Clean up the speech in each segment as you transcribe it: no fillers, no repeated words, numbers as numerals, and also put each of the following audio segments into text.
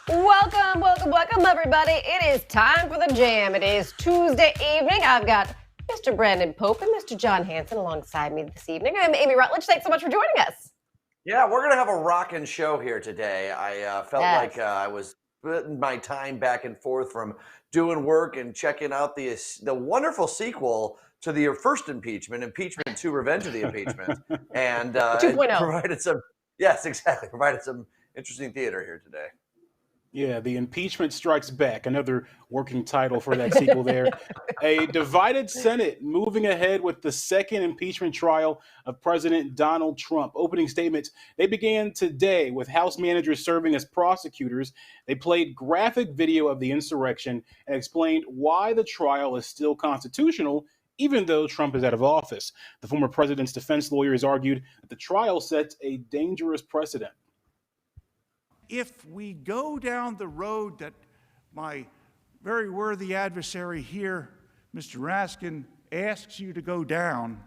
Welcome, everybody. It is time for the jam. It is Tuesday evening. I've got Mr. Brandon Pope and Mr. John Hanson alongside me this evening. I'm Amy Rutledge. Thanks so much for joining us. Yeah, we're going to have a rockin' show here today. I felt like I was splitting my time back and forth from doing work and checking out the wonderful sequel to the first Impeachment 2, Revenge of the Impeachment. And 2.0. provided some interesting theater here today. Yeah, The Impeachment Strikes Back, another working title for that sequel there. A divided Senate moving ahead with the second impeachment trial of President Donald Trump. Opening statements, they began today with House managers serving as prosecutors. They played graphic video of the insurrection and explained why the trial is still constitutional, even though Trump is out of office. The former president's defense lawyers argued that the trial sets a dangerous precedent. If we go down the road that my very worthy adversary here, Mr. Raskin, asks you to go down,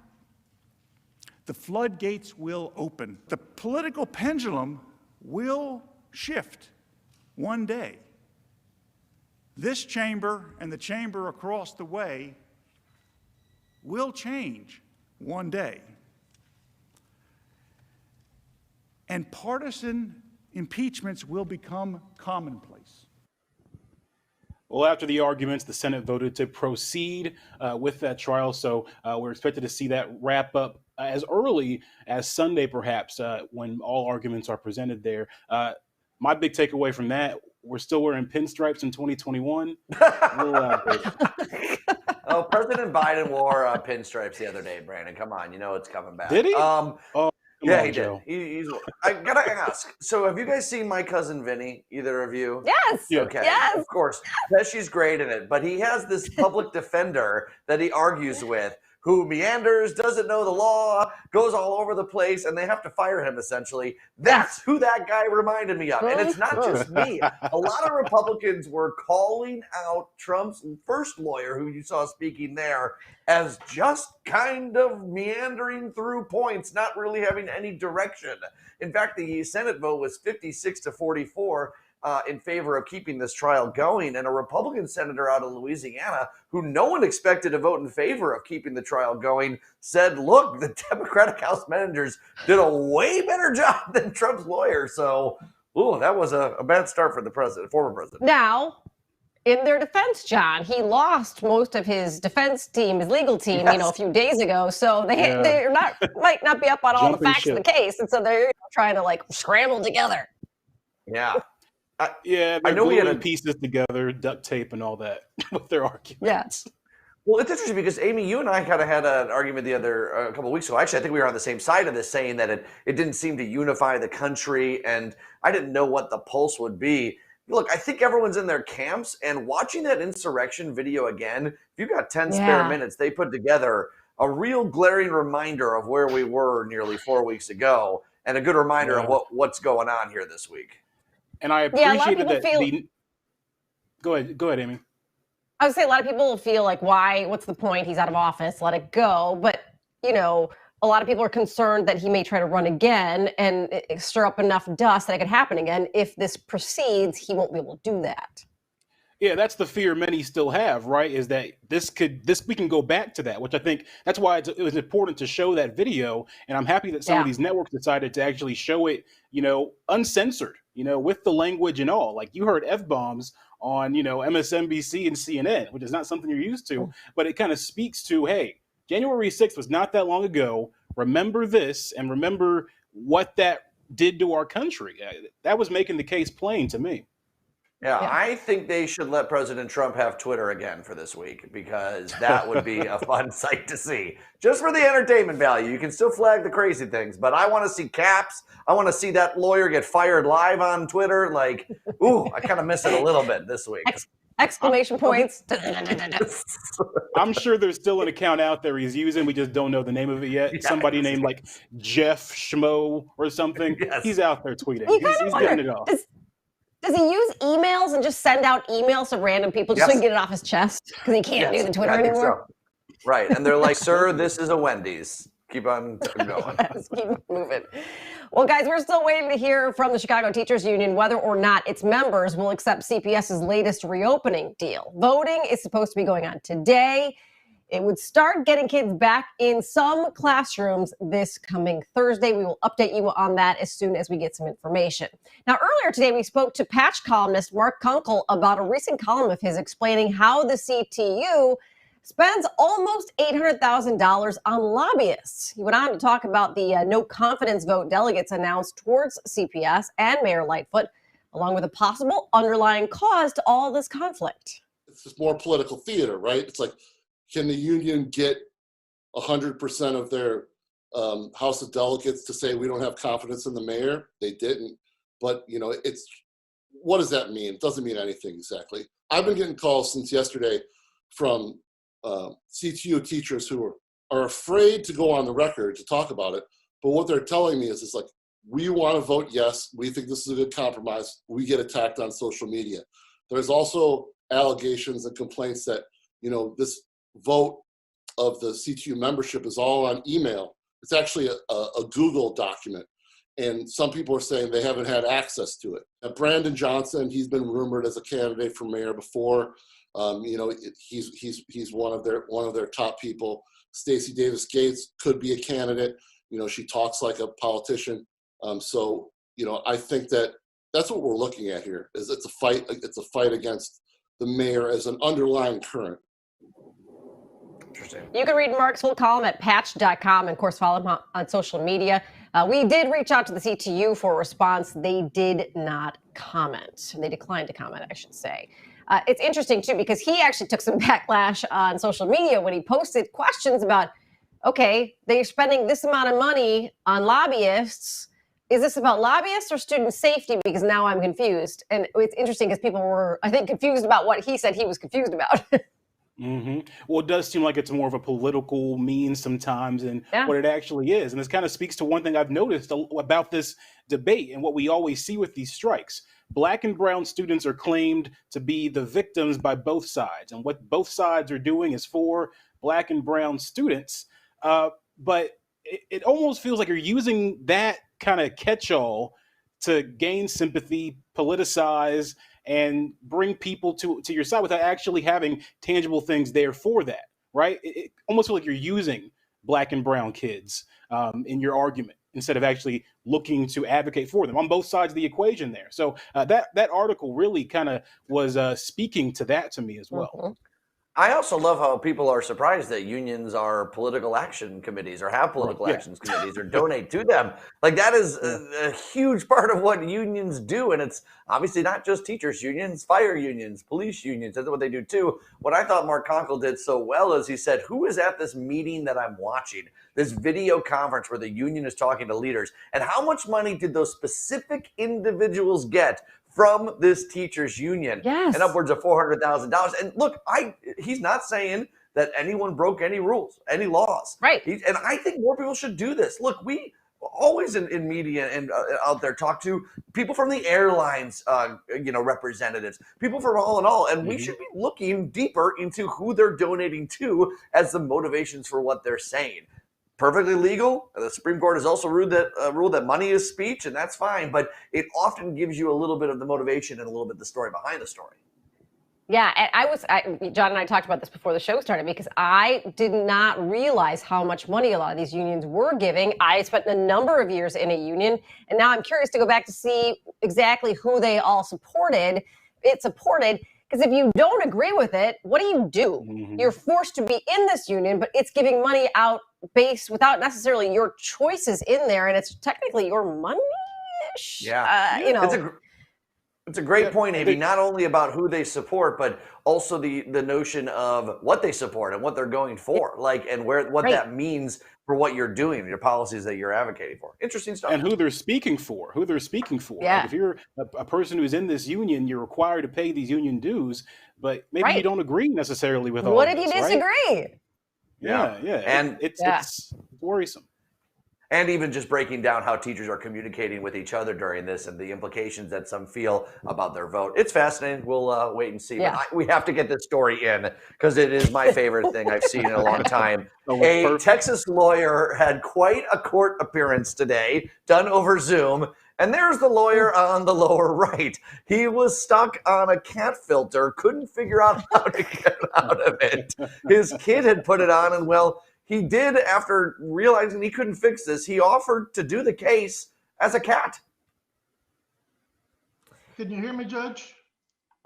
the floodgates will open. The political pendulum will shift one day. This chamber and the chamber across the way will change one day. And partisan impeachments will become commonplace. Well, after the arguments, the Senate voted to proceed with that trial. So we're expected to see that wrap up as early as Sunday, perhaps, when all arguments are presented there. My big takeaway from that, we're still wearing pinstripes in 2021. Oh, President Biden wore pinstripes the other day, Brandon. Come on, you know it's coming back. Did he? Yeah, he did. I gotta ask. So, have you guys seen My Cousin Vinny? Either of you? Yes. Yeah. Okay. Yes. Of course. She's great in it, but he has this public defender that he argues with, who meanders, doesn't know the law, goes all over the place, and they have to fire him, essentially. That's who that guy reminded me of. And it's not just me. A lot of Republicans were calling out Trump's first lawyer, who you saw speaking there, as just kind of meandering through points, not really having any direction. In fact, the Senate vote was 56-44. In favor of keeping this trial going, and a Republican senator out of Louisiana, who no one expected to vote in favor of keeping the trial going, said, look, the Democratic House managers did a way better job than Trump's lawyer. So, that was a bad start for the former president. Now, in their defense, John, he lost most of his defense team, his legal team, a few days ago. So they're might not be up on all the facts of the case. And so they're trying to scramble together. Yeah. They're gluing pieces together, duct tape and all that with their arguments. Yes. Well, it's interesting because, Amy, you and I kind of had an argument a couple of weeks ago. Actually, I think we were on the same side of this, saying that it didn't seem to unify the country, and I didn't know what the pulse would be. Look, I think everyone's in their camps, and watching that insurrection video again, if you've got 10 spare minutes, they put together a real glaring reminder of where we were nearly 4 weeks ago, and a good reminder of what's going on here this week. And I appreciated that. Go ahead, Amy. I would say a lot of people feel like, what's the point? He's out of office, let it go. But, a lot of people are concerned that he may try to run again and stir up enough dust that it could happen again. If this proceeds, he won't be able to do that. Yeah, that's the fear many still have, right? Is that we can go back to that, which I think that's why it was important to show that video. And I'm happy that some of these networks decided to actually show it, uncensored, with the language and all. Like you heard F-bombs on, MSNBC and CNN, which is not something you're used to, but it kind of speaks to, hey, January 6th was not that long ago. Remember this and remember what that did to our country. That was making the case plain to me. Yeah, I think they should let President Trump have Twitter again for this week, because that would be a fun sight to see. Just for the entertainment value. You can still flag the crazy things, but I want to see caps. I want to see that lawyer get fired live on Twitter. I kind of miss it a little bit this week. Exclamation points. I'm sure there's still an account out there he's using. We just don't know the name of it yet. Somebody named Jeff Schmo or something. Yes. He's out there tweeting. He's getting it off. Does he use emails and just send out emails to random people just so he can get it off his chest? Because he can't do the Twitter anymore? So. Right. And they're like, sir, this is a Wendy's. keep on going. Let's keep moving. Well, guys, we're still waiting to hear from the Chicago Teachers Union whether or not its members will accept CPS's latest reopening deal. Voting is supposed to be going on today. It would start getting kids back in some classrooms this coming Thursday. We will update you on that as soon as we get some information. Now, earlier today, we spoke to Patch columnist Mark Kunkel about a recent column of his explaining how the CTU spends almost $800,000 on lobbyists. He went on to talk about the no confidence vote delegates announced towards CPS and Mayor Lightfoot, along with a possible underlying cause to all this conflict. It's just more political theater, right? It's like, can the union get 100% of their House of Delegates to say we don't have confidence in the mayor? They didn't. But, you know, what does that mean? It doesn't mean anything exactly. I've been getting calls since yesterday from CTU teachers who are afraid to go on the record to talk about it. But what they're telling me is it's like, we want to vote yes. We think this is a good compromise. We get attacked on social media. There's also allegations and complaints that, you know, this vote of the CTU membership is all on email. It's actually a Google document. And some people are saying they haven't had access to it. Now, Brandon Johnson, he's been rumored as a candidate for mayor before. You know, he's one of their top people. Stacey Davis Gates could be a candidate. You know, she talks like a politician. So, you know, I think that's what we're looking at here. Is it's a fight against the mayor as an underlying current. You can read Mark's full column at patch.com and, of course, follow him on social media. We did reach out to the CTU for a response. They did not comment. They declined to comment, I should say. It's interesting, too, because he actually took some backlash on social media when he posted questions about, okay, they're spending this amount of money on lobbyists. Is this about lobbyists or student safety? Because now I'm confused. And it's interesting because people were, I think, confused about what he said he was confused about. Mm-hmm. Well, it does seem like it's more of a political means sometimes than what it actually is. And this kind of speaks to one thing I've noticed about this debate and what we always see with these strikes. Black and brown students are claimed to be the victims by both sides. And what both sides are doing is for Black and brown students. But it almost feels like you're using that kind of catch-all to gain sympathy, politicize, and bring people to your side without actually having tangible things there for that, right? It almost feels like you're using Black and brown kids in your argument instead of actually looking to advocate for them on both sides of the equation there. So that article really kind of was speaking to that to me as well. Mm-hmm. I also love how people are surprised that unions are political action committees or have political actions committees or donate to them. Like that is a huge part of what unions do. And it's obviously not just teachers unions, fire unions, police unions. That's what they do too. What I thought Mark Kunkel did so well is he said, who is at this meeting that I'm watching, this video conference where the union is talking to leaders, and how much money did those specific individuals get from this teachers union? Yes. And upwards of $400,000. And look, he's not saying that anyone broke any rules, any laws. Right. And I think more people should do this. Look, we always in media and out there talk to people from the airlines, representatives, people from all in all. And we should be looking deeper into who they're donating to as the motivations for what they're saying. Perfectly legal. The Supreme Court has also ruled that money is speech, and that's fine. But it often gives you a little bit of the motivation and a little bit of the story behind the story. Yeah, and John and I talked about this before the show started because I did not realize how much money a lot of these unions were giving. I spent a number of years in a union, and now I'm curious to go back to see exactly who they all supported. Because if you don't agree with it, what do? You're forced to be in this union, but it's giving money out based without necessarily your choices in there, and it's technically your money-ish. Yeah, it's a great point, Amy. Not only about who they support, but also the notion of what they support and what they're going for, and what that means for what you're doing, your policies that you're advocating for. Interesting stuff. And who they're speaking for. Yeah. Like if you're a person who's in this union, you're required to pay these union dues, but maybe you don't agree necessarily with all What of if this, you disagree? Right? Yeah. And it's worrisome. And even just breaking down how teachers are communicating with each other during this and the implications that some feel about their vote. It's fascinating. We'll wait and see. Yeah. But we have to get this story in because it is my favorite thing I've seen in a long time. Oh, it's A perfect. Texas lawyer had quite a court appearance today, done over Zoom. And there's the lawyer on the lower right. He was stuck on a cat filter, couldn't figure out how to get out of it. His kid had put it on, and well, he did, after realizing he couldn't fix this, he offered to do the case as a cat. Can you hear me, Judge?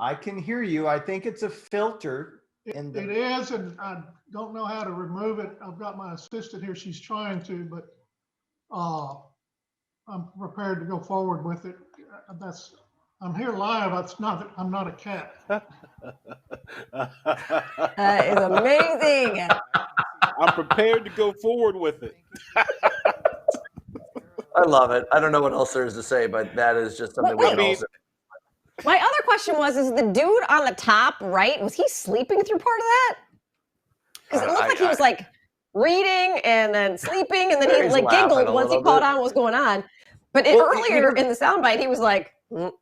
I can hear you. I think it's a filter. It in the... is, and I don't know how to remove it. I've got my assistant here. She's trying to, but I'm prepared to go forward with it. I'm here live. I'm not a cat. That is amazing. I'm prepared to go forward with it. I love it. I don't know what else there is to say, but that is just something we can all say. My other question was, is the dude on the top right, was he sleeping through part of that? Because it looked like he was like reading and then sleeping, and then he like giggled once he caught on what was going on. But earlier in the soundbite, he was like, went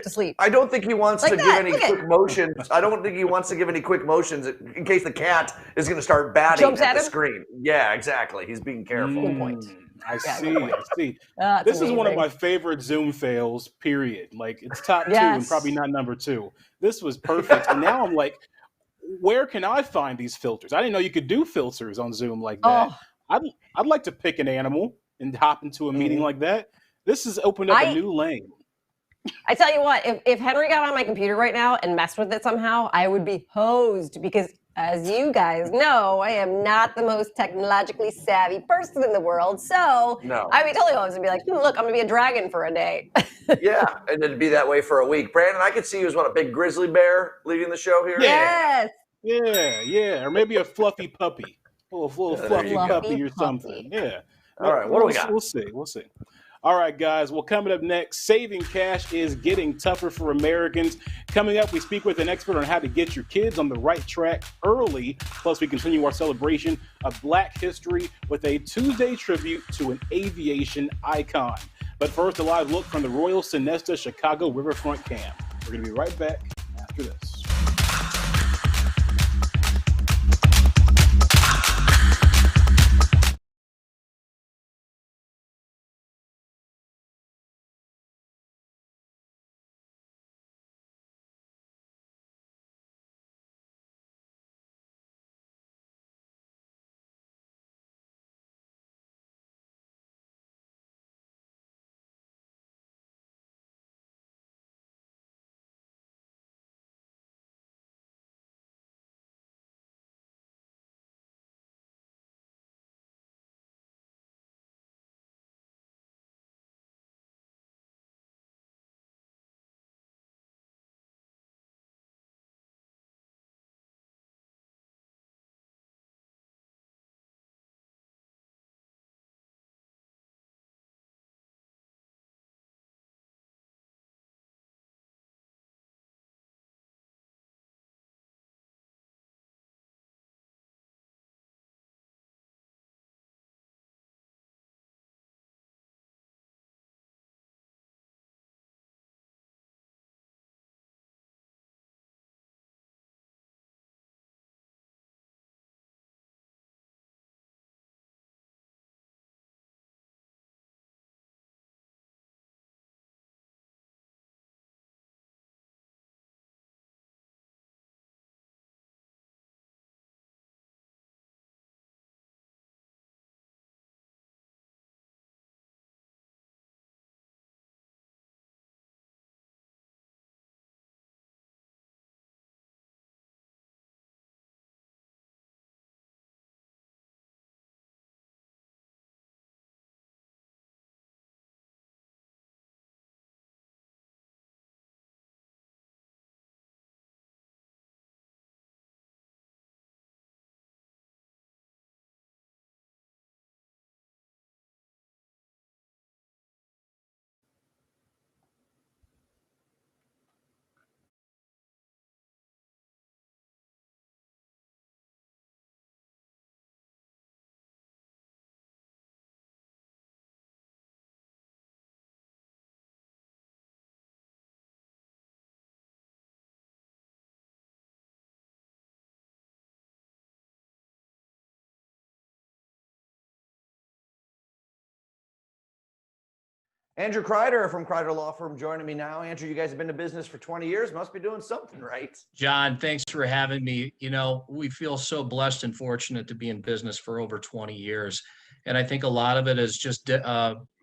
to sleep. I don't think he wants to give any quick motions. I don't think he wants to give any quick motions in case the cat is going to start batting at the screen. Yeah, exactly. He's being careful. Good point. I see. This is one of my favorite Zoom fails, period. Like, it's top 2 and probably not number 2. This was perfect. And now I'm like, where can I find these filters? I didn't know you could do filters on Zoom like that. I'd like to pick an animal and hop into a meeting like that. This has opened up a new lane. I tell you what, if Henry got on my computer right now and messed with it somehow, I would be hosed because, as you guys know, I am not the most technologically savvy person in the world. So I'd be totally hosed and be like, look, I'm going to be a dragon for a day. Yeah, and it'd be that way for a week. Brandon, I could see you as a big grizzly bear leading the show here. Yes. Yeah. Or maybe a fluffy puppy. A little fluffy puppy or something. Yeah. All right, what do we got? We'll see. All right, guys. Well, coming up next, saving cash is getting tougher for Americans. Coming up, we speak with an expert on how to get your kids on the right track early. Plus, we continue our celebration of Black history with a Tuesday tribute to an aviation icon. But first, a live look from the Royal Sonesta Chicago Riverfront Camp. We're going to be right back after this. Andrew Kreider from Kreider Law Firm joining me now. Andrew, you guys have been in business for 20 years. Must be doing something right. John, thanks for having me. You know, we feel so blessed and fortunate to be in business for over 20 years. And I think a lot of it is just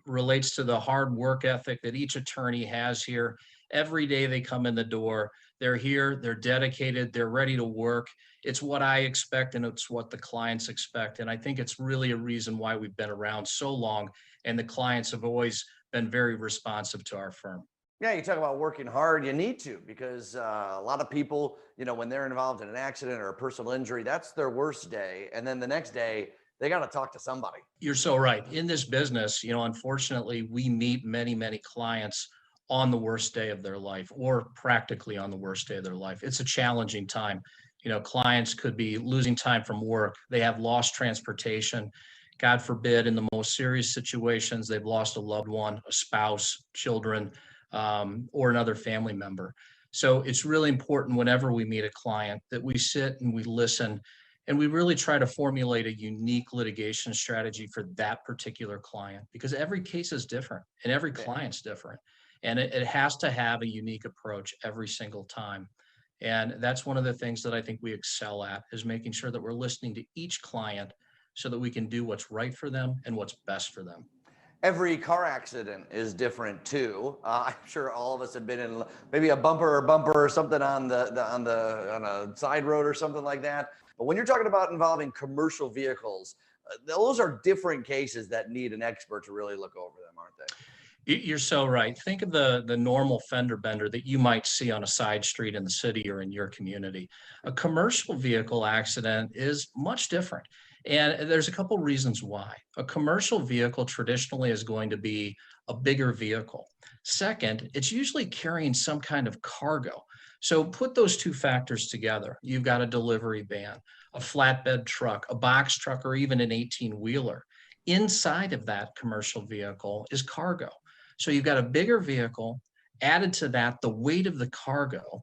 relates to the hard work ethic that each attorney has here. Every day they come in the door, they're here, they're dedicated, they're ready to work. It's what I expect and it's what the clients expect. And I think it's really a reason why we've been around so long and the clients have always been very responsive to our firm. Yeah, you talk about working hard. You need to, because a lot of people, you know, when they're involved in an accident or a personal injury, that's their worst day. And then the next day, they got to talk to somebody. You're so right. In this business, you know, unfortunately, we meet many, many clients on the worst day of their life or practically on the worst day of their life. It's a challenging time. You know, clients could be losing time from work. They have lost transportation. God forbid, in the most serious situations, they've lost a loved one, a spouse, children, or another family member. So it's really important whenever we meet a client that we sit and we listen and we really try to formulate a unique litigation strategy for that particular client, because every case is different and every client's different. And it has to have a unique approach every single time. And that's one of the things that I think we excel at, is making sure that we're listening to each client so that we can do what's right for them and what's best for them. Every car accident is different too. I'm sure all of us have been in maybe a bumper or something on a side road or something like that. But when you're talking about involving commercial vehicles, those are different cases that need an expert to really look over them, aren't they? You're so right. Think of the normal fender bender that you might see on a side street in the city or in your community. A commercial vehicle accident is much different. And there's a couple reasons why. A commercial vehicle traditionally is going to be a bigger vehicle. Second, it's usually carrying some kind of cargo. So put those two factors together. You've got a delivery van, a flatbed truck, a box truck, or even an 18-wheeler. Inside of that commercial vehicle is cargo. So you've got a bigger vehicle, added to that the weight of the cargo,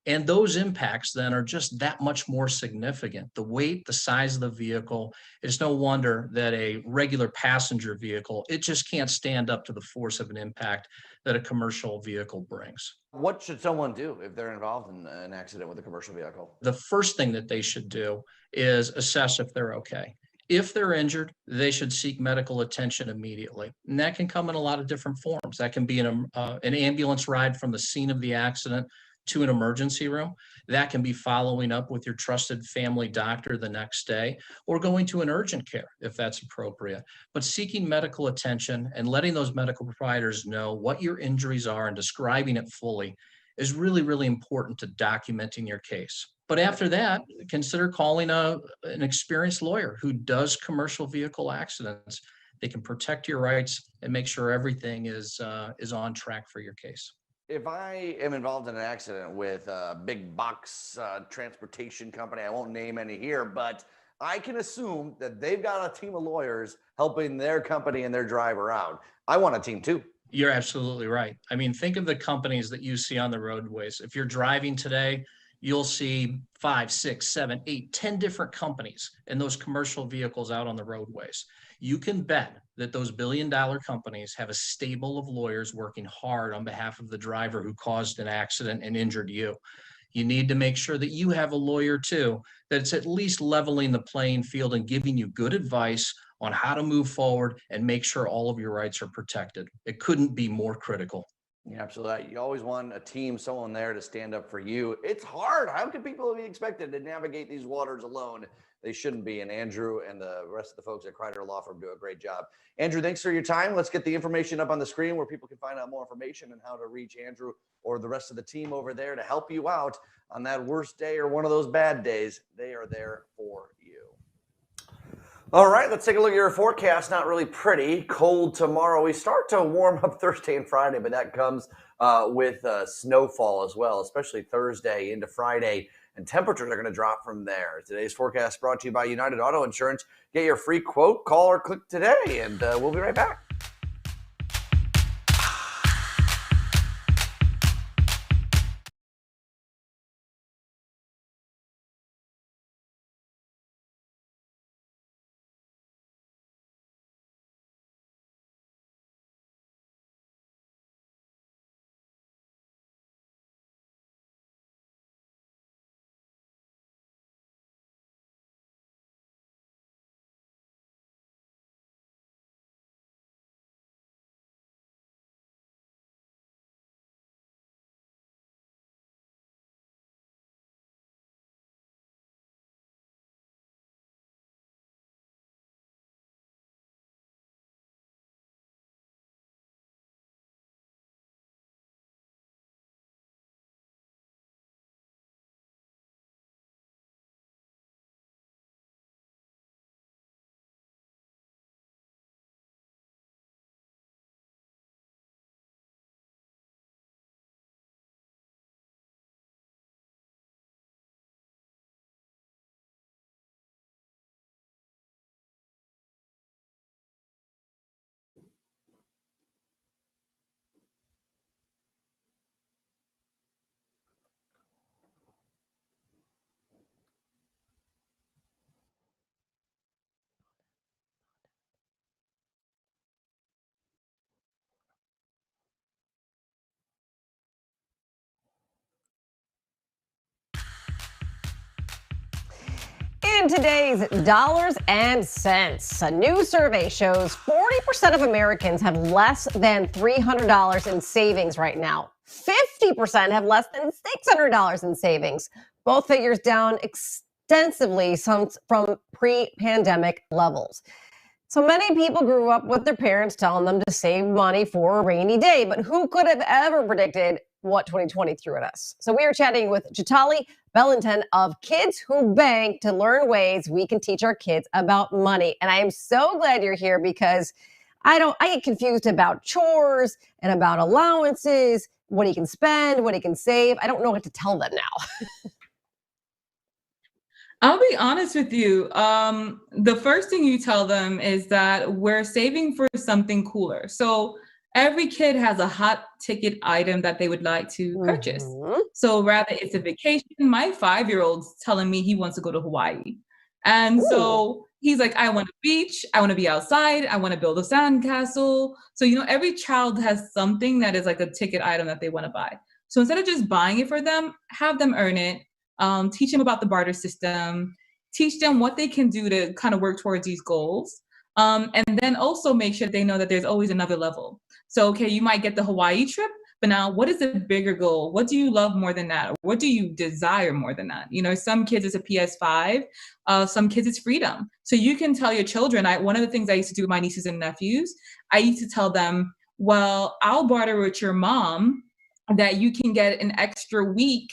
and those impacts then are just that much more significant. The weight, the size of the vehicle, it's no wonder that a regular passenger vehicle, it just can't stand up to the force of an impact that a commercial vehicle brings. What should someone do if they're involved in an accident with a commercial vehicle? The first thing that they should do is assess if they're okay. If they're injured, they should seek medical attention immediately. And that can come in a lot of different forms. That can be an ambulance ride from the scene of the accident to an emergency room. That can be following up with your trusted family doctor the next day, or going to an urgent care if that's appropriate. But seeking medical attention and letting those medical providers know what your injuries are and describing it fully is really, really important to documenting your case. But after that, consider calling an experienced lawyer who does commercial vehicle accidents. They can protect your rights and make sure everything is on track for your case. If I am involved in an accident with a big box transportation company, I won't name any here, but I can assume that they've got a team of lawyers helping their company and their driver out. I want a team too. You're absolutely right. I mean, think of the companies that you see on the roadways. If you're driving today, you'll see 5, 6, 7, 8, 10 different companies in those commercial vehicles out on the roadways. You can bet that those billion-dollar companies have a stable of lawyers working hard on behalf of the driver who caused an accident and injured you. You need to make sure that you have a lawyer too, that's at least leveling the playing field and giving you good advice on how to move forward and make sure all of your rights are protected. It couldn't be more critical. Yeah, absolutely. You always want a team, someone there to stand up for you. It's hard. How can people be expected to navigate these waters alone? They shouldn't be. And Andrew and the rest of the folks at Kreider Law Firm do a great job. Andrew, thanks for your time. Let's get the information up on the screen where people can find out more information and how to reach Andrew or the rest of the team over there to help you out on that worst day or one of those bad days. They are there for you. All right, let's take a look at your forecast. Not really pretty. Cold tomorrow. We start to warm up Thursday and Friday, but that comes with snowfall as well, especially Thursday into Friday. And temperatures are going to drop from there. Today's forecast brought to you by United Auto Insurance. Get your free quote, call or click today, and we'll be right back. In today's dollars and cents, a new survey shows 40% of Americans have less than $300 in savings right now. 50% have less than $600 in savings. Both figures down extensively from pre-pandemic levels. So many people grew up with their parents telling them to save money for a rainy day, but who could have ever predicted what 2020 threw at us? So we are chatting with Jatali Bellanton of Kids Who Bank to learn ways we can teach our kids about money. And I am so glad you're here because I get confused about chores and about allowances, what he can spend, what he can save. I don't know what to tell them now. I'll be honest with you. The first thing you tell them is that we're saving for something cooler. So every kid has a hot ticket item that they would like to purchase. Mhm. So rather it's a vacation, my 5-year-old's telling me he wants to go to Hawaii. And so he's like, I want a beach, I want to be outside, I want to build a sandcastle. So, every child has something that is like a ticket item that they want to buy. So instead of just buying it for them, have them earn it. Teach them about the barter system, teach them what they can do to kind of work towards these goals. And then also make sure they know that there's always another level. So, okay, you might get the Hawaii trip, but now what is the bigger goal? What do you love more than that? Or what do you desire more than that? Some kids it's a PS5, some kids it's freedom. So you can tell your children, one of the things I used to do with my nieces and nephews, I used to tell them, well, I'll barter with your mom that you can get an extra week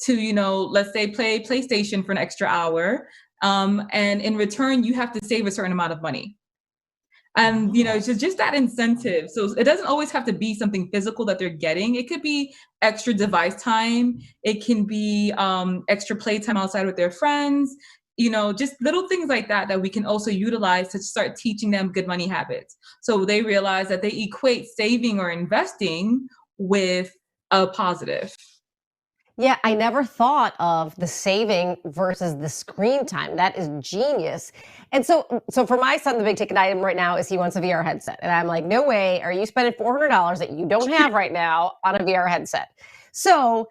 to, let's say play PlayStation for an extra hour. And in return, you have to save a certain amount of money. And, it's just that incentive. So it doesn't always have to be something physical that they're getting. It could be extra device time. It can be extra playtime outside with their friends, just little things like that we can also utilize to start teaching them good money habits. So they realize that they equate saving or investing with a positive. Yeah, I never thought of the saving versus the screen time. That is genius. And so for my son, the big ticket item right now is he wants a VR headset. And I'm like, no way are you spending $400 that you don't have right now on a VR headset. So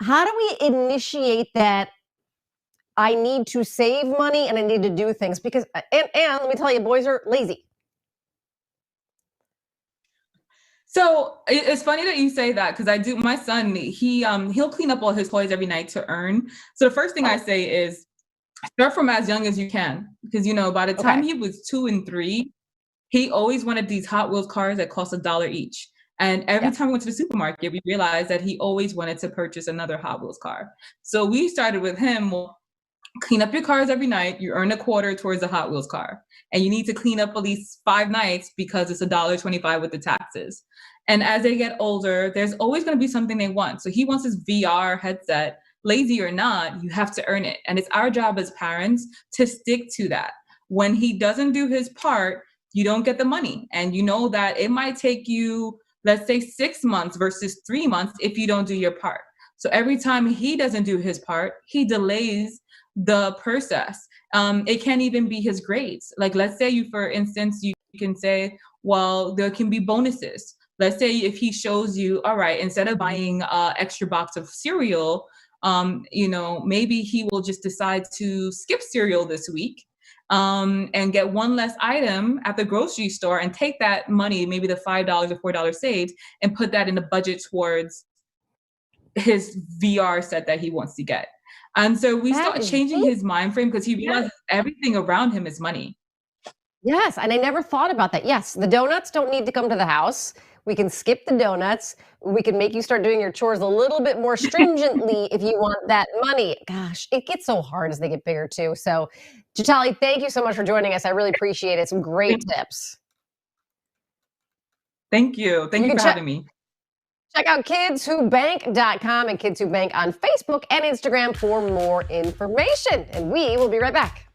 how do we initiate that? I need to save money and I need to do things because, and let me tell you, boys are lazy. So it's funny that you say that because I do. My son, he'll clean up all his toys every night to earn. So the first thing I say is start from as young as you can because by the time he was 2 and 3, he always wanted these Hot Wheels cars that cost $1 each. And every time we went to the supermarket, we realized that he always wanted to purchase another Hot Wheels car. So we started with him. Well, clean up your cars every night. You earn a quarter towards a Hot Wheels car. And you need to clean up at least 5 nights because it's $1.25 with the taxes. And as they get older, there's always going to be something they want. So he wants his VR headset. Lazy or not, you have to earn it. And it's our job as parents to stick to that. When he doesn't do his part, you don't get the money. And you know that it might take you, let's say 6 months versus 3 months if you don't do your part. So every time he doesn't do his part, he delays the process. It can't even be his grades. Like, let's say for instance, you can say, well, there can be bonuses. Let's say if he shows you, all right, instead of buying an extra box of cereal, maybe he will just decide to skip cereal this week and get one less item at the grocery store and take that money, maybe the $5 or $4 saved, and put that in the budget towards his VR set that he wants to get. And so we start changing his mind frame because he realizes everything around him is money. Yes, and I never thought about that. Yes, the donuts don't need to come to the house. We can skip the donuts. We can make you start doing your chores a little bit more stringently if you want that money. Gosh, it gets so hard as they get bigger too. So, Jatali, thank you so much for joining us. I really appreciate it. Some great tips. Thank you. Thank you for having me. Check out kidswhobank.com and Kids Who Bank on Facebook and Instagram for more information. And we will be right back.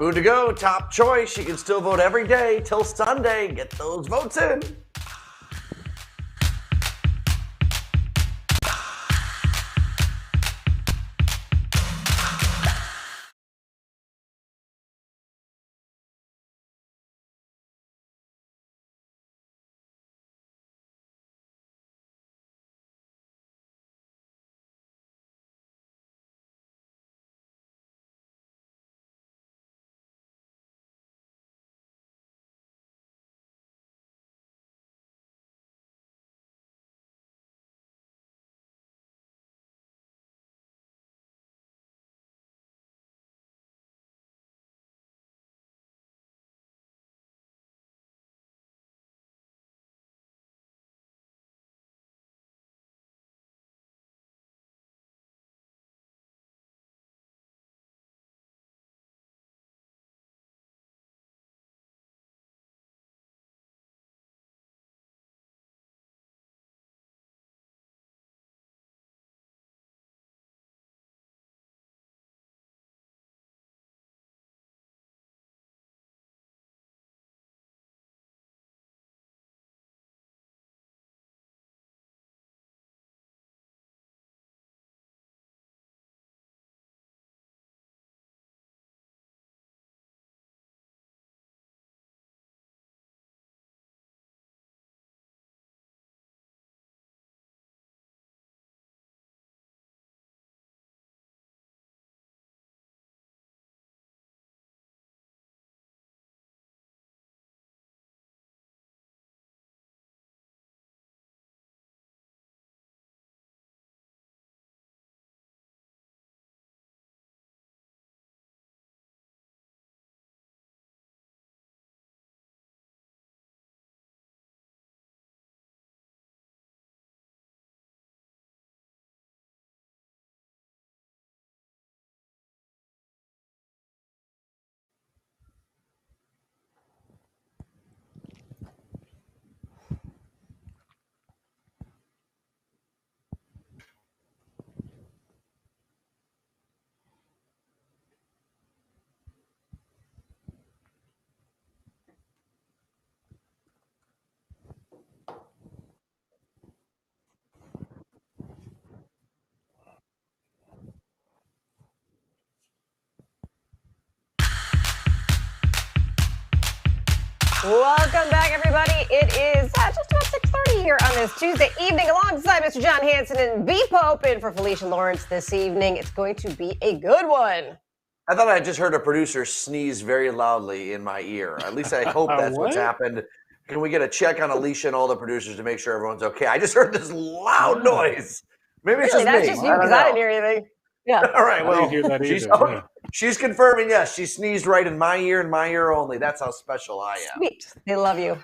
Food to go, top choice. You can still vote every day till Sunday. Get those votes in. Welcome back, everybody. It is just about 6:30 here on this Tuesday evening alongside Mr. John Hanson and B. Pope in for Felicia Lawrence this evening. It's going to be a good one. I thought I just heard a producer sneeze very loudly in my ear. At least I hope that's what's happened. Can we get a check on Alicia and all the producers to make sure everyone's okay? I just heard this loud noise. Maybe it's Really, just me. that's just you because I didn't hear anything. Yeah. All right. Well, I didn't hear that either. She's confirming. Yes, she sneezed right in my ear and my ear only. That's how special I am. Sweet. They love you.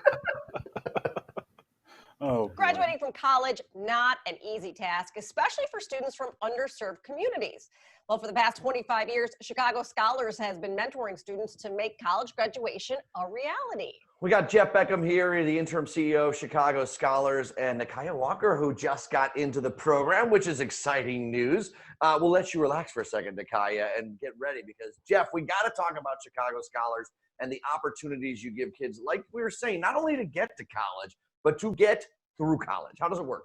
Oh, Graduating from college, not an easy task, especially for students from underserved communities. Well, for the past 25 years, Chicago Scholars has been mentoring students to make college graduation a reality. We got Jeff Beckham here, the interim CEO of Chicago Scholars, and Nakaya Walker, who just got into the program, which is exciting news. We'll let you relax for a second, Nakaya, and get ready because, Jeff, we got to talk about Chicago Scholars and the opportunities you give kids, like we were saying, not only to get to college, but to get through college. How does it work?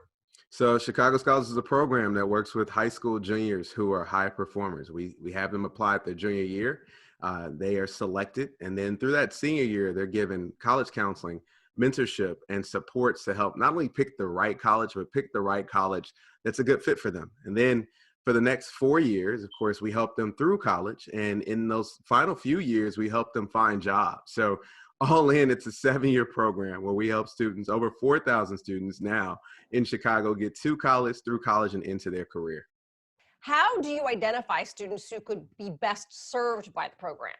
So Chicago Scholars is a program that works with high school juniors who are high performers. We have them apply at their junior year. They are selected, and then through that senior year, they're given college counseling, mentorship, and supports to help not only pick the right college, but pick the right college that's a good fit for them. And then for the next 4 years, of course, we help them through college. And in those final few years, we help them find jobs. So all in, it's a 7-year program where we help students, over 4,000 students now in Chicago, get to college, through college, and into their career. How do you identify students who could be best served by the program?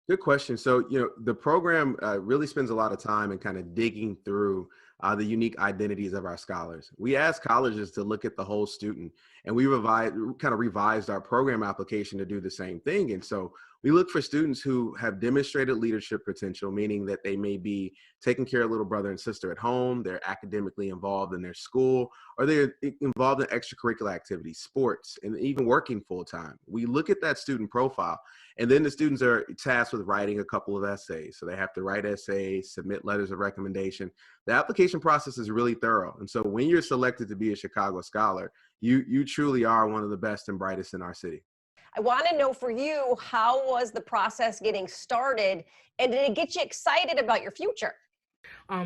Good question. So, the program really spends a lot of time in kind of digging through the unique identities of our scholars. We ask colleges to look at the whole student, and we revised our program application to do the same thing. And so We look for students who have demonstrated leadership potential, meaning that they may be taking care of little brother and sister at home, they're academically involved in their school, or they're involved in extracurricular activities, sports, and even working full time. We look at that student profile, and then the students are tasked with writing a couple of essays. So they have to write essays, submit letters of recommendation. The application process is really thorough. And so when you're selected to be a Chicago Scholar, you truly are one of the best and brightest in our city. I want to know for you, how was the process getting started, and did it get you excited about your future?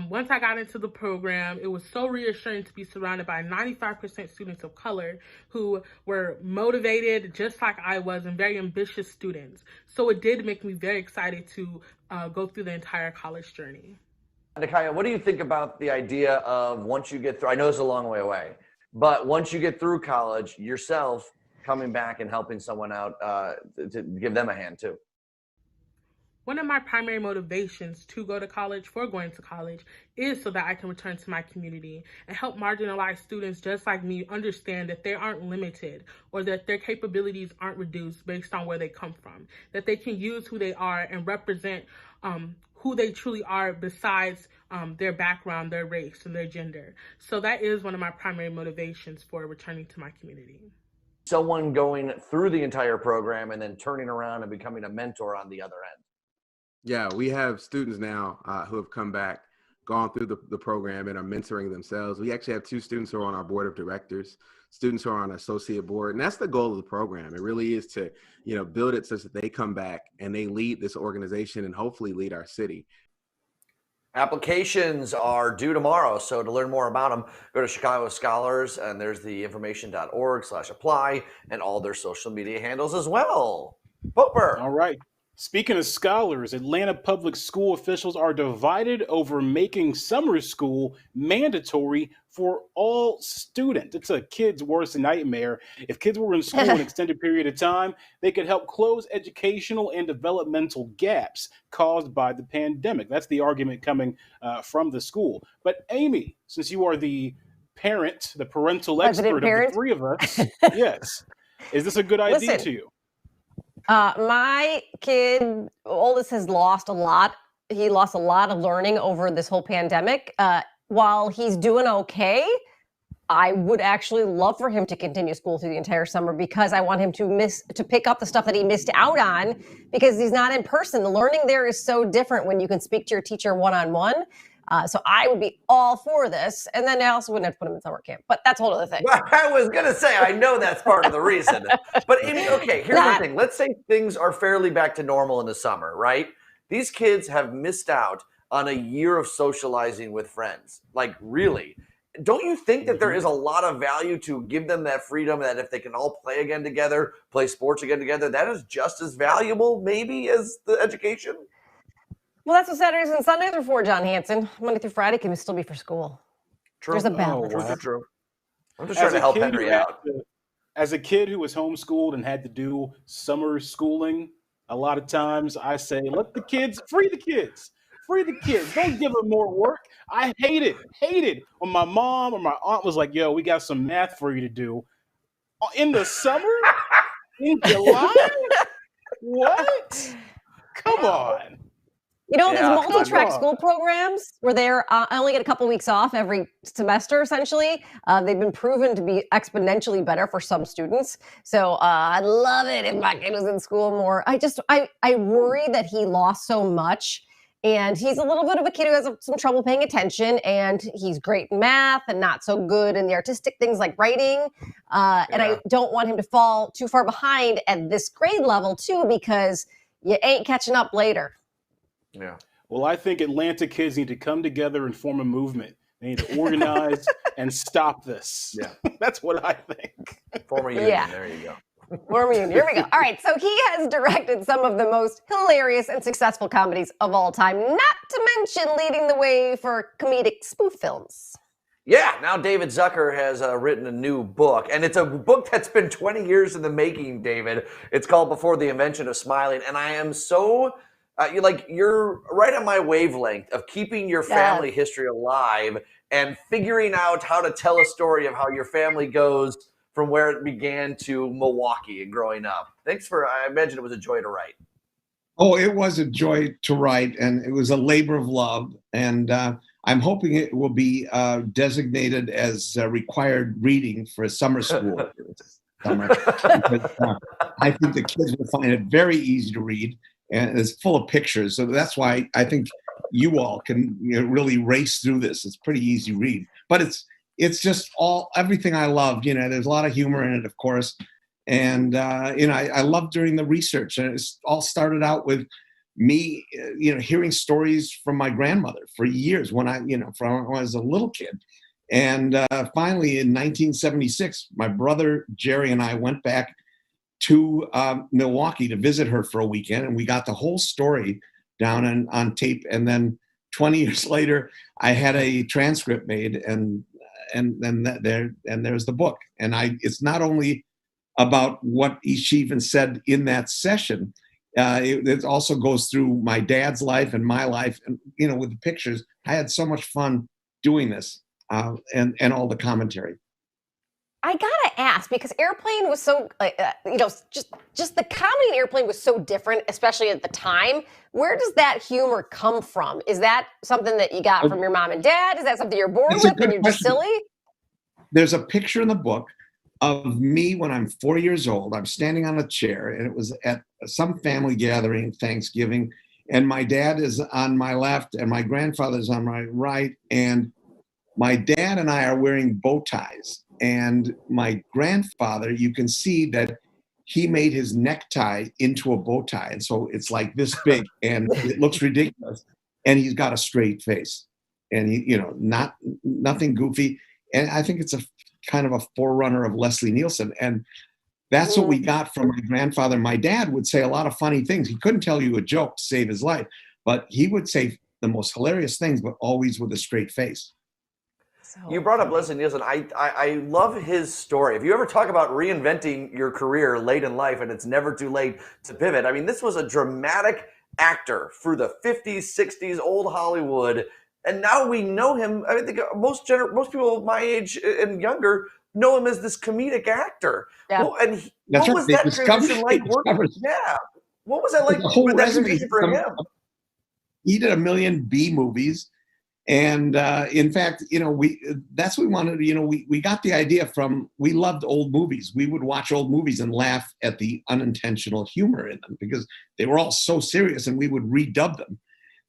Once I got into the program, it was so reassuring to be surrounded by 95% students of color who were motivated just like I was and very ambitious students. So it did make me very excited to go through the entire college journey. Nakaya, what do you think about the idea of once you get through, I know it's a long way away, but once you get through college yourself, coming back and helping someone out to give them a hand too? One of my primary motivations to go to college, for going to college, is so that I can return to my community and help marginalized students just like me understand that they aren't limited or that their capabilities aren't reduced based on where they come from, that they can use who they are and represent who they truly are besides their background, their race, and their gender. So that is one of my primary motivations for returning to my community. Someone going through the entire program and then turning around and becoming a mentor on the other end. Yeah, we have students now who have come back, gone through the program and are mentoring themselves. We actually have 2 students who are on our board of directors, students who are on an associate board, and that's the goal of the program. It really is to, build it such that they come back and they lead this organization and hopefully lead our city. Applications are due tomorrow, so to learn more about them, go to Chicago Scholars, and there's the information.org/apply and all their social media handles as well. Popper. All right. Speaking of scholars, Atlanta public school officials are divided over making summer school mandatory for all students. It's a kid's worst nightmare. If kids were in school an extended period of time, they could help close educational and developmental gaps caused by the pandemic. That's the argument coming from the school. But Amy, since you are the parent, the parental expert of the 3 of us, yes, is this a good idea to you? My kid, oldest, has lost a lot. He lost a lot of learning over this whole pandemic. While he's doing okay, I would actually love for him to continue school through the entire summer because I want him to pick up the stuff that he missed out on because he's not in person. The learning there is so different when you can speak to your teacher one-on-one. So I would be all for this. And then I also wouldn't have to put him in summer camp. But that's a whole other thing. Well, I was going to say, I know that's part of the reason. But okay, here's the thing. Let's say things are fairly back to normal in the summer, right? These kids have missed out on a year of socializing with friends. Like, really. Don't you think that there is a lot of value to give them that freedom, that if they can all play again together, play sports again together, that is just as valuable maybe as the education? Well, that's what Saturdays and Sundays are for, John Hanson. Monday through Friday can still be for school. True. There's a balance. True. I'm just trying to help Henry out. As a kid who was homeschooled and had to do summer schooling, a lot of times I say, let the kids, free the kids. Free the kids. Don't give them more work. I hated when my mom or my aunt was like, yo, we got some math for you to do. In the summer? In July? What? Come on. These multi-track school programs where I only get a couple weeks off every semester, essentially. They've been proven to be exponentially better for some students. So I'd love it if my kid was in school more. I worry that he lost so much. And he's a little bit of a kid who has some trouble paying attention. And he's great in math and not so good in the artistic things like writing. And I don't want him to fall too far behind at this grade level, too, because you ain't catching up later. Yeah. Well, I think Atlanta kids need to come together and form a movement. They need to organize and stop this. Yeah. That's what I think. Form a union. Yeah. There you go. Form a union. Here we go. All right. So he has directed some of the most hilarious and successful comedies of all time, not to mention leading the way for comedic spoof films. Yeah, now David Zucker has written a new book, and it's a book that's been 20 years in the making, David. It's called Before the Invention of Smiling, and I am so... you're right on my wavelength of keeping your family history alive and figuring out how to tell a story of how your family goes from where it began to Milwaukee and growing up. I imagine it was a joy to write. Oh, it was a joy to write, and it was a labor of love. And I'm hoping it will be designated as required reading for summer school this summer. Because, I think the kids will find it very easy to read, and it's full of pictures. So that's why I think you all can really race through this. It's pretty easy read, but it's just everything I love. There's a lot of humor in it, of course. And I loved doing the research, and it all started out with me, hearing stories from my grandmother for years from when I was a little kid. And finally, in 1976, my brother Jerry and I went back to Milwaukee to visit her for a weekend, and we got the whole story down on tape. And then 20 years later, I had a transcript made, and then there's the book. And it's not only about what she even said in that session. It also goes through my dad's life and my life, and with the pictures. I had so much fun doing this, and all the commentary. I gotta ask, because Airplane was so, just the comedy in Airplane was so different, especially at the time. Where does that humor come from? Is that something that you got from your mom and dad? Is that something you're born with and you're just silly? There's a picture in the book of me when I'm 4 years old. I'm standing on a chair, and it was at some family gathering, Thanksgiving, and my dad is on my left and my grandfather's on my right, and my dad and I are wearing bow ties, and my grandfather, you can see that he made his necktie into a bow tie, and so it's like this big, and it looks ridiculous, and he's got a straight face, and he, nothing goofy, and I think it's a kind of a forerunner of Leslie Nielsen. And that's what we got from my grandfather. My dad would say a lot of funny things. He couldn't tell you a joke to save his life, but he would say the most hilarious things, but always with a straight face. You brought up Leslie Nielsen. I love his story. If you ever talk about reinventing your career late in life and it's never too late to pivot, I mean, this was a dramatic actor through the 50s, 60s, old Hollywood. And now we know him. I think most people my age and younger know him as this comedic actor. Yeah. Well, and what was that transition like? Yeah. What was that like with that transition for him? He did 1 million B movies. And in fact, that's what we wanted. We got the idea from, we loved old movies. We would watch old movies and laugh at the unintentional humor in them because they were all so serious, and we would redub them.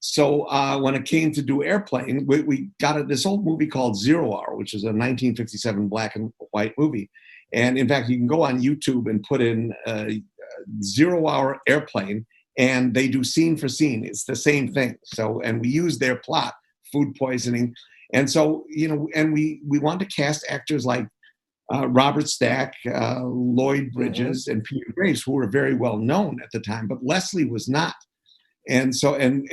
So when it came to do Airplane, we got this old movie called 0 Hour, which is a 1957 black and white movie. And in fact, you can go on YouTube and put in 0 Hour Airplane, and they do scene for scene. It's the same thing. So, and we use their plot, food poisoning. And so, and we wanted to cast actors like Robert Stack, Lloyd Bridges, and Peter Graves, who were very well known at the time, but Leslie was not. And so, and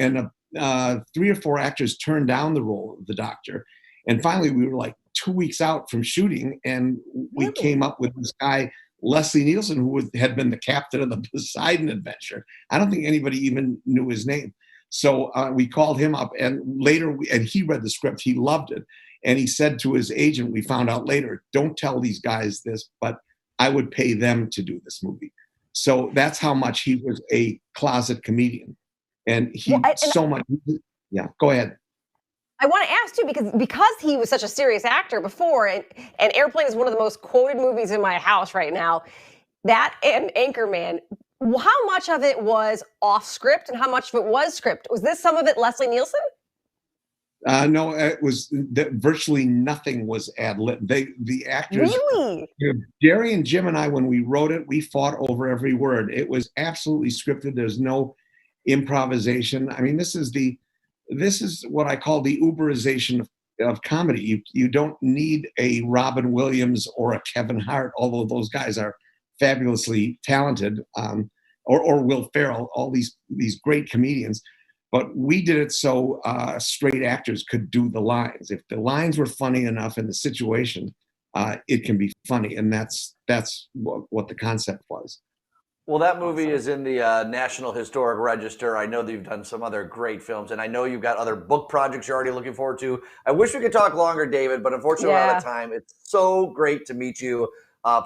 3 or 4 actors turned down the role of the doctor. And finally, we were like 2 weeks out from shooting, and we came up with this guy, Leslie Nielsen, who had been the captain of the Poseidon Adventure. I don't think anybody even knew his name. So we called him up, and later, and he read the script. He loved it. And he said to his agent, we found out later, don't tell these guys this, but I would pay them to do this movie. So that's how much he was a closet comedian. And he so much. Yeah, go ahead. I want to ask too, because he was such a serious actor before, and Airplane is one of the most quoted movies in my house right now. That and Anchorman. How much of it was off script, and how much of it was script? Was this some of it Leslie Nielsen? No, it was virtually nothing was ad lib. The actors. Really? Jerry and Jim and I, when we wrote it, we fought over every word. It was absolutely scripted. There's no improvisation. I mean, this is what I call the Uberization of comedy. You don't need a Robin Williams or a Kevin Hart, although those guys are fabulously talented, or Will Ferrell, all these great comedians. But we did it so straight actors could do the lines. If the lines were funny enough in the situation, it can be funny, and that's what the concept was. Well, that movie is in the National Historic Register. I know that you've done some other great films, and I know you've got other book projects you're already looking forward to. I wish we could talk longer, David, but unfortunately we're out of time. It's so great to meet you.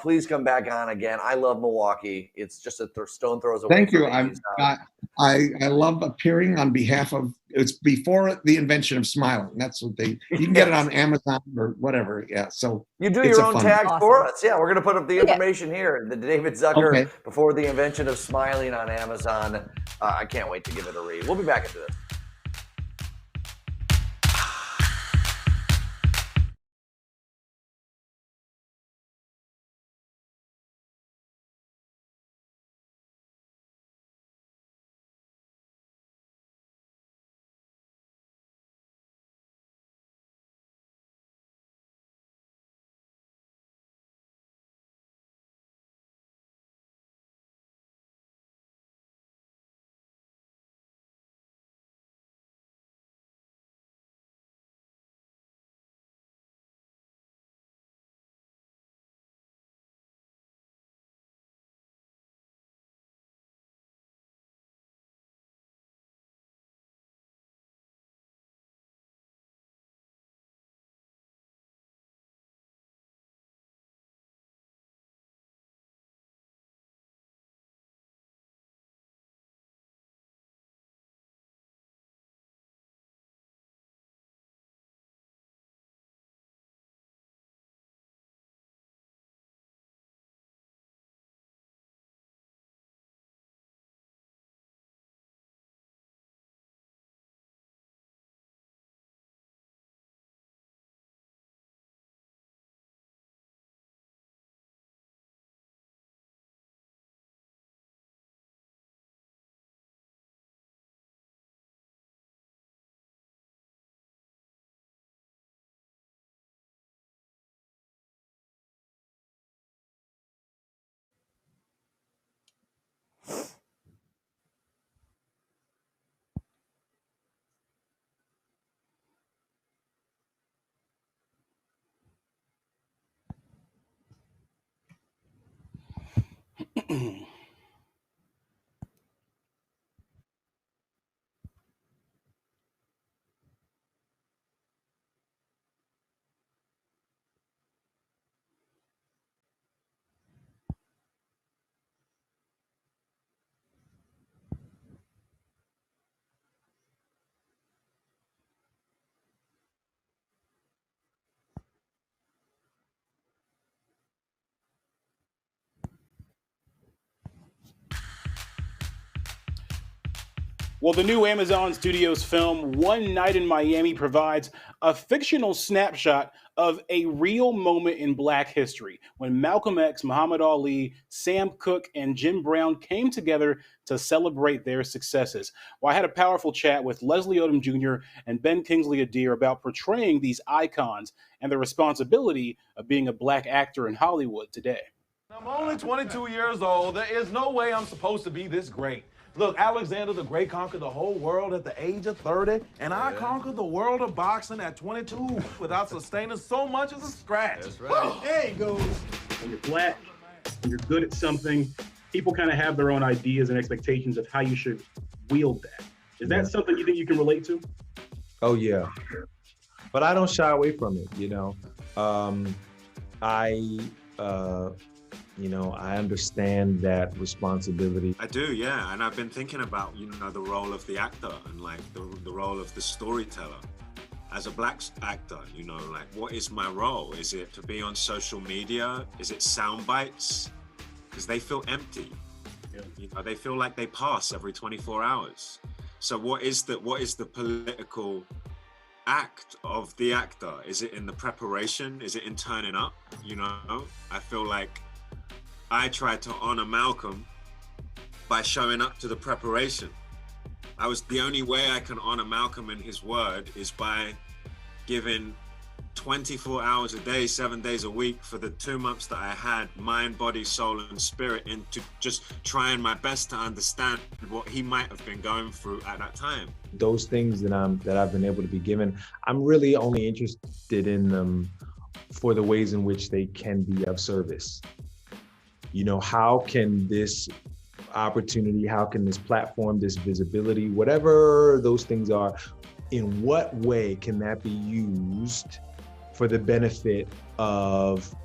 Please come back on again. I love Milwaukee. It's just a stone throws away. Thank you. from me. I love appearing on behalf of, it's before the invention of smiling. That's what you can get it on Amazon or whatever. Yeah. So you do your own tags for us. Yeah, we're going to put up the information here. The David Zucker before the invention of smiling on Amazon. I can't wait to give it a read. We'll be back into this. Well, the new Amazon Studios film, One Night in Miami, provides a fictional snapshot of a real moment in Black history when Malcolm X, Muhammad Ali, Sam Cooke, and Jim Brown came together to celebrate their successes. Well, I had a powerful chat with Leslie Odom Jr. and Ben Kingsley Adair about portraying these icons and the responsibility of being a Black actor in Hollywood today. I'm only 22 years old. There is no way I'm supposed to be this great. Look, Alexander the Great conquered the whole world at the age of 30, and I conquered the world of boxing at 22 without sustaining so much as a scratch. That's right. There you go. When you're Black, when you're good at something, people kind of have their own ideas and expectations of how you should wield that. Is that something you think you can relate to? Oh, yeah. But I don't shy away from it, you know. I understand that responsibility. I do, yeah. And I've been thinking about, the role of the actor and like the role of the storyteller. As a Black actor, what is my role? Is it to be on social media? Is it sound bites? Because they feel empty. Yeah. They feel like they pass every 24 hours. So what is the political act of the actor? Is it in the preparation? Is it in turning up? I feel like I tried to honor Malcolm by showing up to the preparation. The only way I can honor Malcolm and his word is by giving 24 hours a day, 7 days a week for the 2 months that I had mind, body, soul, and spirit into just trying my best to understand what he might have been going through at that time. Those things that I've been able to be given, I'm really only interested in them for the ways in which they can be of service. How can this opportunity, how can this platform, this visibility, whatever those things are, in what way can that be used for the benefit of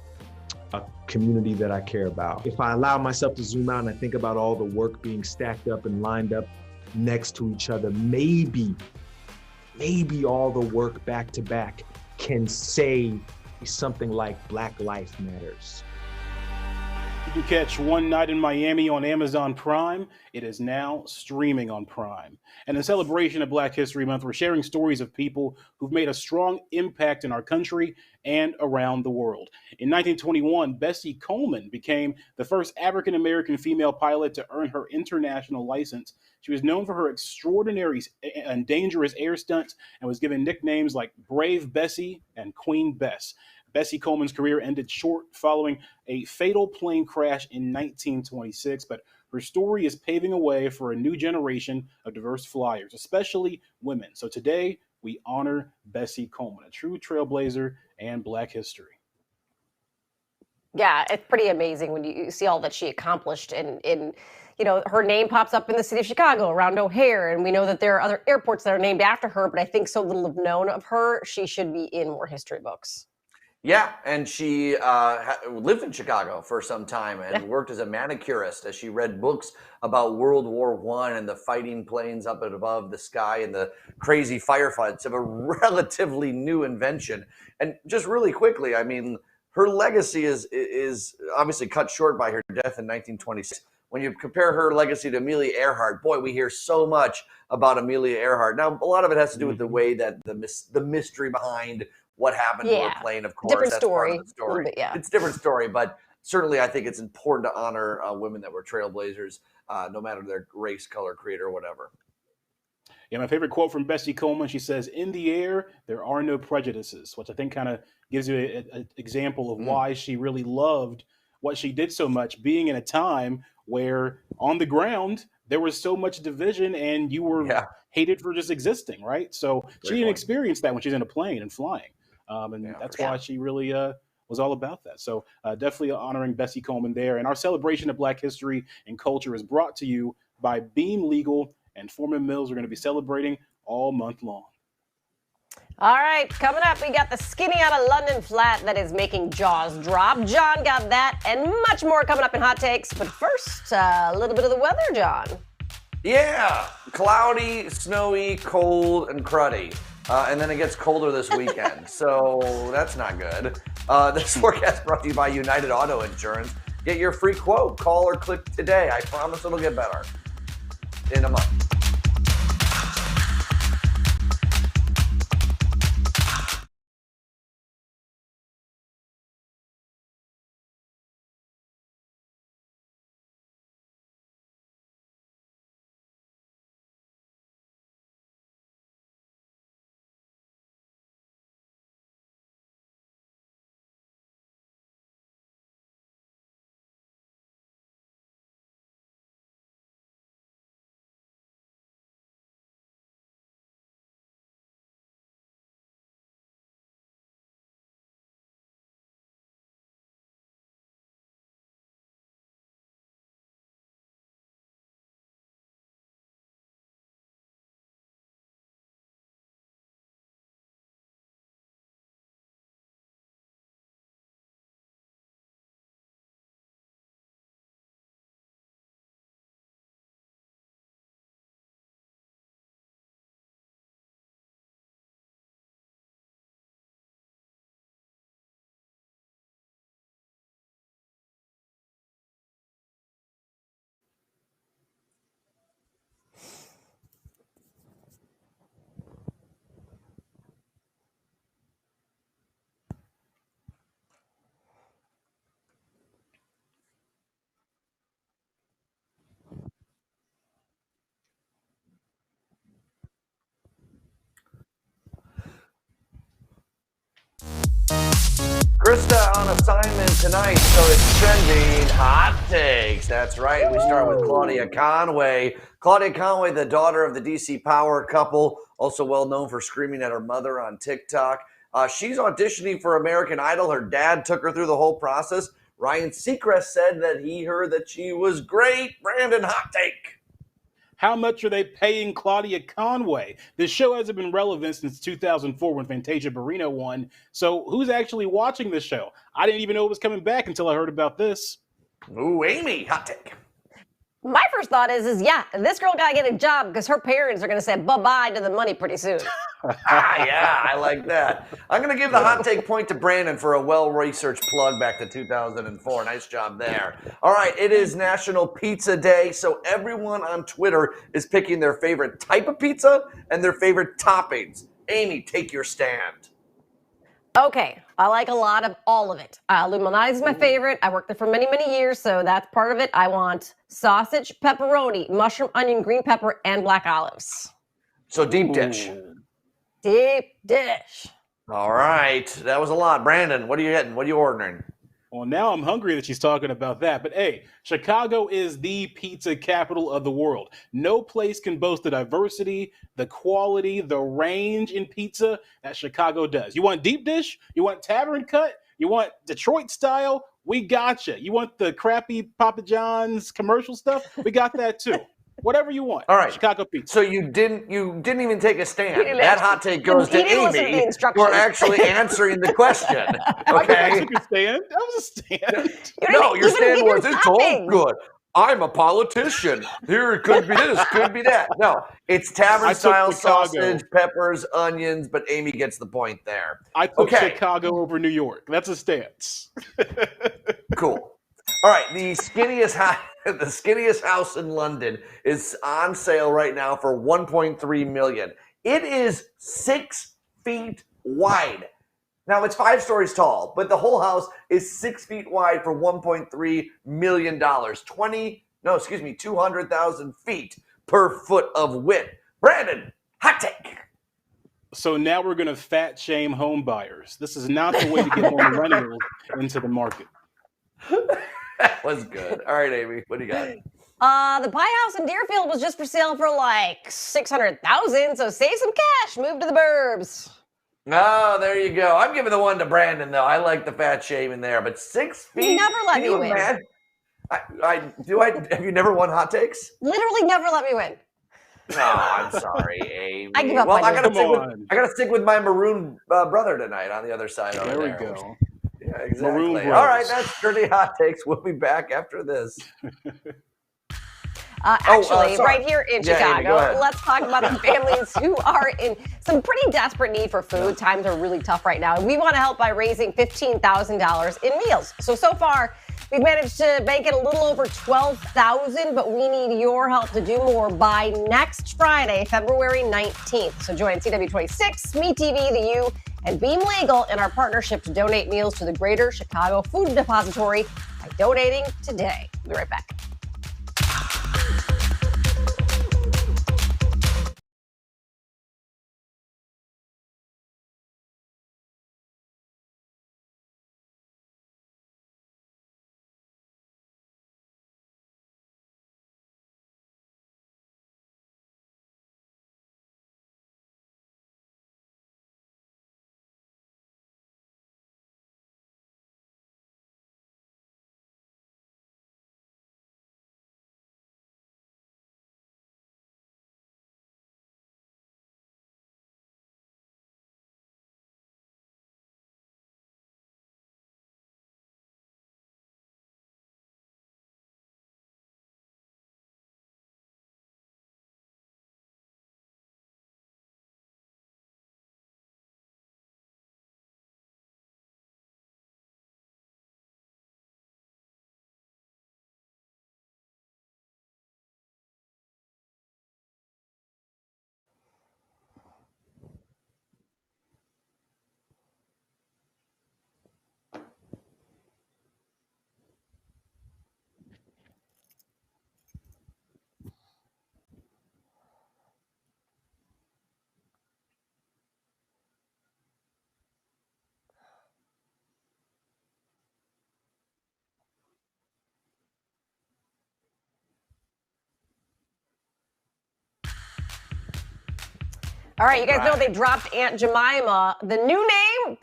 a community that I care about. If I allow myself to zoom out and I think about all the work being stacked up and lined up next to each other, maybe all the work back to back can say something like Black Life Matters. You can catch One Night in Miami on Amazon Prime. It is now streaming on Prime. And in celebration of Black History Month, we're sharing stories of people who've made a strong impact in our country and around the world. In 1921, Bessie Coleman became the first African-American female pilot to earn her international license. She was known for her extraordinary and dangerous air stunts and was given nicknames like Brave Bessie and Queen Bess. Bessie Coleman's career ended short following a fatal plane crash in 1926, but her story is paving a way for a new generation of diverse flyers, especially women. So today, we honor Bessie Coleman, a true trailblazer and Black history. Yeah, it's pretty amazing when you see all that she accomplished in you know, her name pops up in the city of Chicago around O'Hare, and we know that there are other airports that are named after her, but I think so little is known of her, she should be in more history books. Yeah, and she lived in Chicago for some time and worked as a manicurist as she read books about World War I and the fighting planes up and above the sky and the crazy firefights of a relatively new invention. And just really quickly, I mean, her legacy is obviously cut short by her death in 1926. When you compare her legacy to Amelia Earhart, boy, we hear so much about Amelia Earhart. Now, a lot of it has to do with the way that the mystery behind what happened to her plane, of course. Different that's story. part of the story. Bit, yeah. It's a different story, but certainly I think it's important to honor women that were trailblazers, no matter their race, color, creed, or whatever. Yeah, my favorite quote from Bessie Coleman, she says, "In the air, there are no prejudices," which I think kind of gives you an example of why she really loved what she did so much, being in a time where on the ground, there was so much division and you were hated for just existing, right? So she didn't experience that when she's in a plane and flying. And that's why she really was all about that. So definitely honoring Bessie Coleman there. And our celebration of Black history and culture is brought to you by Beam Legal and Foreman Mills. We're going to be celebrating all month long. All right, coming up, we got the skinny out of London flat that is making jaws drop. John got that and much more coming up in Hot Takes. But first, a little bit of the weather, John. Yeah, cloudy, snowy, cold, and cruddy. And then it gets colder this weekend, so that's not good. This forecast brought to you by United Auto Insurance. Get your free quote. Call or click today. I promise it'll get better in a month. Krista on assignment tonight, so it's trending hot takes. That's right. We start with Claudia Conway. Claudia Conway, the daughter of the DC Power couple, also well known for screaming at her mother on TikTok. She's auditioning for American Idol. Her dad took her through the whole process. Ryan Seacrest said that he heard that she was great. Brandon, hot take. How much are they paying Claudia Conway? This show hasn't been relevant since 2004 when Fantasia Barrino won. So who's actually watching this show? I didn't even know it was coming back until I heard about this. Ooh, Amy, hot take. My first thought is yeah, this girl got to get a job because her parents are going to say bye-bye to the money pretty soon. Yeah, I like that. I'm going to give the hot take point to Brandon for a well-researched plug back to 2004. Nice job there. All right, it is National Pizza Day, so everyone on Twitter is picking their favorite type of pizza and their favorite toppings. Amy, take your stand. Okay, I like a lot of all of it. Illuminati is my favorite. I worked there for many, many years, so that's part of it. I want sausage, pepperoni, mushroom, onion, green pepper, and black olives. So deep dish. Deep dish. All right, that was a lot. Brandon, what are you getting? What are you ordering? Well, now I'm hungry that she's talking about that. But hey, Chicago is the pizza capital of the world. No place can boast the diversity, the quality, the range in pizza that Chicago does. You want deep dish? You want tavern cut? You want Detroit style? We got you. You want the crappy Papa John's commercial stuff? We got that too. Whatever you want. All right, Chicago pizza. So you didn't even take a stand. That hot take goes to Amy. You're actually answering the question. Okay. I took a stand. That was a stand. No, your stand was it's all good. I'm a politician. Here it could be this, could be that. No, it's tavern style sausage, peppers, onions. But Amy gets the point there. I took Chicago over New York. That's a stance. Cool. All right, the skinniest house in London is on sale right now for $1.3 million. It is 6 feet wide. Now it's 5 stories tall, but the whole house is 6 feet wide for $1.3 million. 200,000 feet per foot of width. Brandon, hot take. So now we're going to fat shame home buyers. This is not the way to get more millennials into the market. That was good. All right, Amy, what do you got? The pie house in Deerfield was just for sale for like $600,000. So save some cash, move to the burbs. Oh, there you go. I'm giving the one to Brandon though. I like the fat shaming there, but 6 feet. You never let me win. Have you never won hot takes? Literally never let me win. No, I'm sorry, Amy. I give up. Well, I gotta stick with my maroon brother tonight on the other side over there. There we go. Yeah, exactly. All right, that's Dirty Hot Takes. We'll be back after this. Right here in Chicago, Amy, let's talk about the families who are in some pretty desperate need for food. Times are really tough right now. And we want to help by raising $15,000 in meals. So far, we've managed to bank it a little over $12,000, but we need your help to do more by next Friday, February 19th. So join CW26, MeTV, The U, and Beam Legal in our partnership to donate meals to the Greater Chicago Food Depository by donating today. We'll be right back. All right, you guys know they dropped Aunt Jemima. The new name,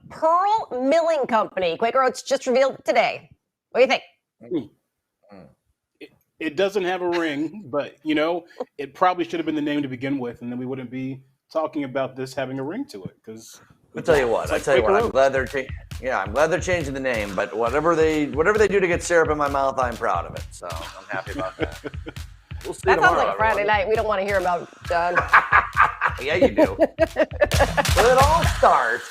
Pearl Milling Company. Quaker Oats just revealed today. What do you think? It doesn't have a ring, but you know, it probably should have been the name to begin with, and then we wouldn't be talking about this having a ring to it. Because I'll tell you what. I'm glad they're I'm glad they're changing the name. But whatever they do to get syrup in my mouth, I'm proud of it. So I'm happy about that. We'll see That tomorrow, sounds like Friday everyone. night. We don't want to hear about, John. Yeah, you do. Well, it all starts